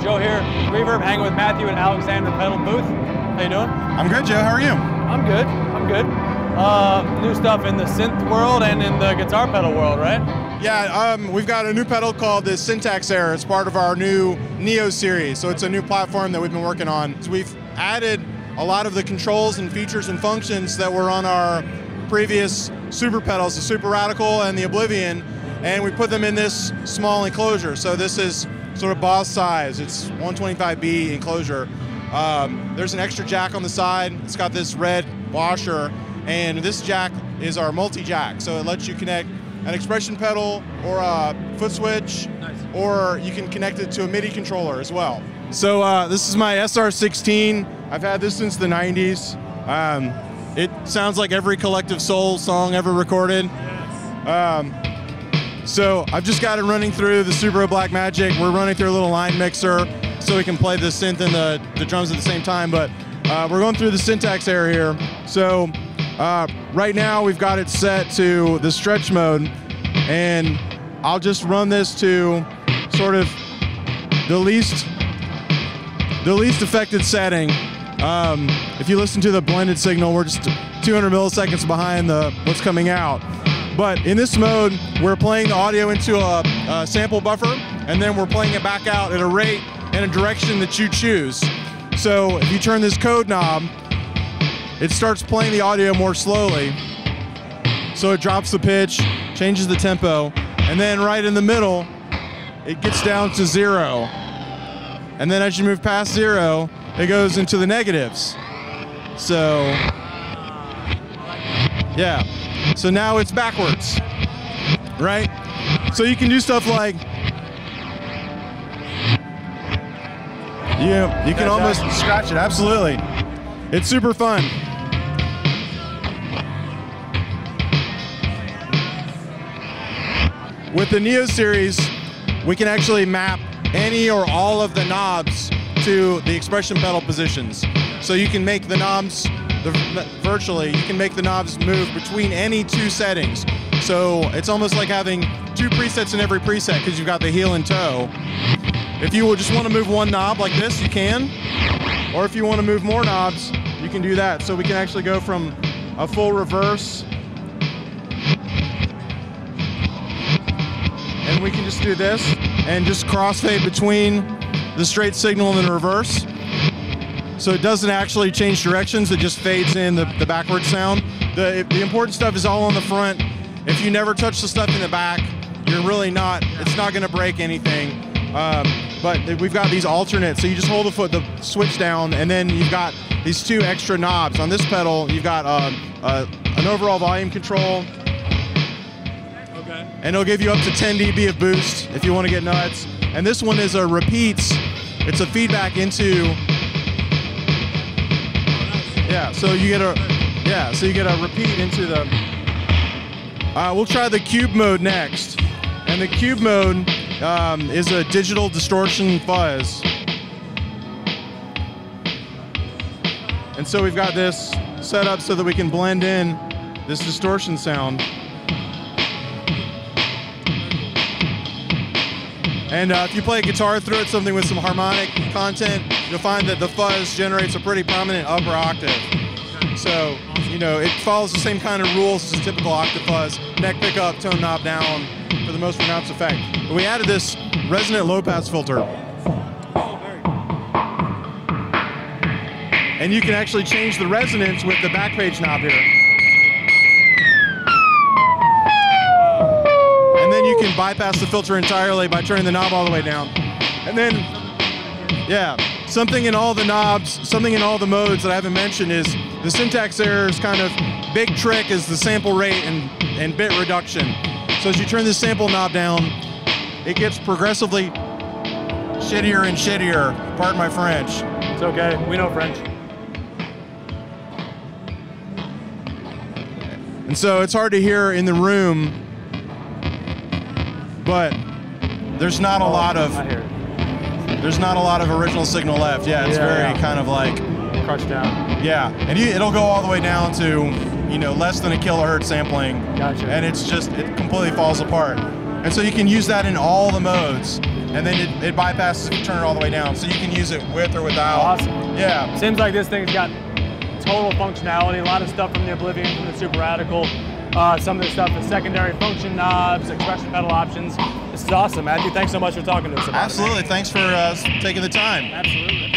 Joe here, Reverb, hanging with Matthew and Alexander pedal booth. How you doing? I'm good, Joe. How are you? I'm good. I'm good. New stuff in the synth world and in the guitar pedal world, right? Yeah, we've got a new pedal called the Syntax Error. It's part of our new Neo series, so it's a new platform that we've been working on. So we've added a lot of the controls and features and functions that were on our previous super pedals, the Super Radical and the Oblivion, and we put them in this small enclosure. So this is sort of boss size. It's 125B enclosure. There's an extra jack on the side. It's got this red washer, and this jack is our multi-jack. So it lets you connect an expression pedal or a foot switch, or you can connect it to a MIDI controller as well. So this is my SR16. I've had this since the 90s. It sounds like every Collective Soul song ever recorded. So I've just got it running through the Subaru Blackmagic. We're running through a little line mixer so we can play the synth and the drums at the same time, but we're going through the Syntax Error here. So right now we've got it set to the stretch mode, and I'll just run this to sort of the least affected setting. If you listen to the blended signal, we're just 200 milliseconds behind what's coming out. But in this mode, we're playing the audio into a sample buffer, and then we're playing it back out at a rate and a direction that you choose. So if you turn this code knob, it starts playing the audio more slowly. So it drops the pitch, changes the tempo, and then right in the middle, it gets down to 0. And then as you move past 0, it goes into the negatives. So, yeah. So now it's backwards, right? So you can do stuff like, you can almost scratch it, absolutely. It's super fun. With the Neo series, we can actually map any or all of the knobs to the expression pedal positions. So you can make the knobs, virtually, you can make the knobs move between any two settings. So it's almost like having two presets in every preset because you've got the heel and toe. If you just want to move one knob like this, you can. Or if you want to move more knobs, you can do that. So we can actually go from a full reverse, and we can just do this and just crossfade between the straight signal and the reverse. So it doesn't actually change directions, it just fades in the backward sound. The important stuff is all on the front. If you never touch the stuff in the back, you're really not, it's not gonna break anything. But we've got these alternates, so you just hold the switch down, and then you've got these two extra knobs. On this pedal, you've got an overall volume control, and it'll give you up to 10 dB of boost if you want to get nuts. And this one is a repeats. It's a feedback into, so you get a repeat into the. We'll try the cube mode next, and the cube mode is a digital distortion fuzz. And so we've got this set up so that we can blend in this distortion sound. And if you play a guitar through it, something with some harmonic content, you'll find that the fuzz generates a pretty prominent upper octave. So, it follows the same kind of rules as a typical octave fuzz. Neck pickup, tone knob down for the most pronounced effect. But we added this resonant low pass filter. And you can actually change the resonance with the back page knob here. And then you can bypass the filter entirely by turning the knob all the way down. And then, something in all the knobs, something in all the modes that I haven't mentioned is the Syntax Error's kind of big trick is the sample rate and bit reduction. So as you turn this sample knob down, it gets progressively shittier and shittier. Pardon my French. It's okay, we know French. And so it's hard to hear in the room, but there's not a lot of original signal left. Yeah, it's very kind of like crushed down. Yeah, and it'll go all the way down to less than a kilohertz sampling. Gotcha. And it completely falls apart. And so you can use that in all the modes. and then it bypasses if you turn it all the way down, so you can use it with or without. Awesome. Yeah. Seems like this thing's got total functionality, a lot of stuff from the Oblivion, from the Super Radical. Some of the stuff is secondary function knobs, expression pedal options. This is awesome, Matthew. Thanks so much for talking to us about it. Absolutely. Thanks for taking the time. Absolutely.